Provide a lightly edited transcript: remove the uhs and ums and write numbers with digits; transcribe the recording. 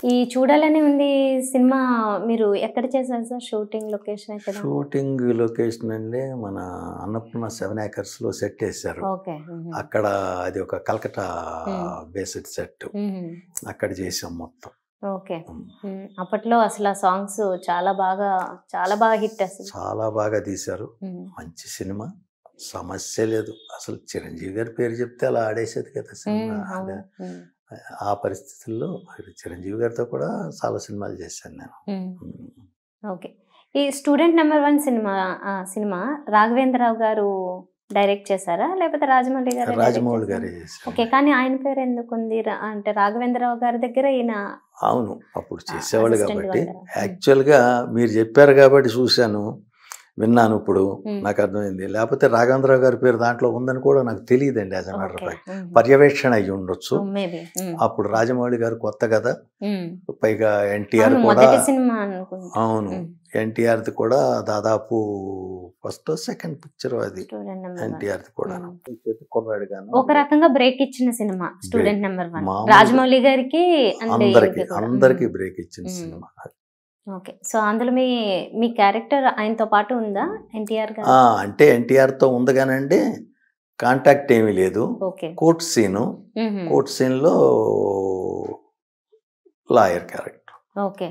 ఈ 'చూడాలని ఉంది' సినిమా మీరు ఎక్కడ చేశారు సార్? షూటింగ్ లొకేషన్ ఎక్కడ? షూటింగ్ లొకేషన్ అండి మన అన్నపూర్ణ 7 ఏకర్స్‌లో సెట్ ఏసారు. ఓకే. అక్కడ అది ఒక కలకత్తా హ్మ్. Based set. హుహు. అక్కడ చేసాం మొత్తం. ఓకే. అప్పట్లో అసలు ఆ సాంగ్స్ చాలా బాగా హిట్ అసలు. చాలా బాగా తీశారు. హ్మ్. మంచి సినిమా. సమస్య లేదు. అసలు చిరంజీవి గారి పేరు చెప్తే అలా ఆడేసేది కదా సినిమా. అదే అవును. ఆ పరిస్థితుల్లో చిరంజీవి గారితో కూడా చాలా సినిమాలు చేశాను నేను. ఓకే. ఈ 'స్టూడెంట్ నంబర్ 1' సినిమా రాఘవేంద్రరావు గారు డైరెక్ట్ చేశారా? లేకపోతే రాజమౌళి గారే డైరెక్ట్ రాజమౌళి చేశారా? గారే చేశారు. ఓకే. కానీ ఆయన పేరు ఎందుకుంది? అంటే రాఘవేంద్రరావు గారి దగ్గర ఈయన అవును. అప్పుడు చేసేవాళ్ళు అసిస్టెంట్‌గా కాబట్టి ఉంటారా? యాక్చువల్‌గా మీరు చెప్పారు కాబట్టి చూశాను. విన్నాను ఇప్పుడు. హ్మ్. నాకు అర్థమైంది. లేకపోతే రాఘవేంద్రరావు గారి పేరు దాంట్లో ఉందని కూడా నాకు తెలీదండి as a matter of okay. Fact. పర్యవేక్షణ అయ్యి ఉండొచ్చు. మేబీ. అప్పుడు రాజమౌళి గారు కొత్త కదా! హ్మ్. పైగా ఎన్టీఆర్ అవును. కూడా మొదటి సినిమా అనుకుంటా. అవును. ఎన్టీఆర్‌ది కూడా దాదాపు ఫస్టో, సెకండ్ పిక్చరో అది. 'స్టూడెంట్ నంబర్ 1' ఎన్టీఆర్‌ది కూడా. కుర్రాడిగాను. ఒక రకంగా బ్రేక్ ఇచ్చిన సినిమా 'స్టూడెంట్ నంబర్ 1' మామూలుగా రాజమౌళి గారికి అండ్ ఈయనకి కూడా. అందరికి బ్రేక్ ఇచ్చిన సినిమా. ఓకే. సో అందులో మీ క్యారెక్టర్ ఆయనతో పాటు ఉందా? ఎన్టీఆర్ గారు? అంటే ఎన్టీఆర్‌తో ఉంది గానండి కాంటాక్ట్ ఏమీ లేదు. ఓకే. కోర్ట్ సీన్‌లో లాయర్ క్యారెక్టర్. ఓకే.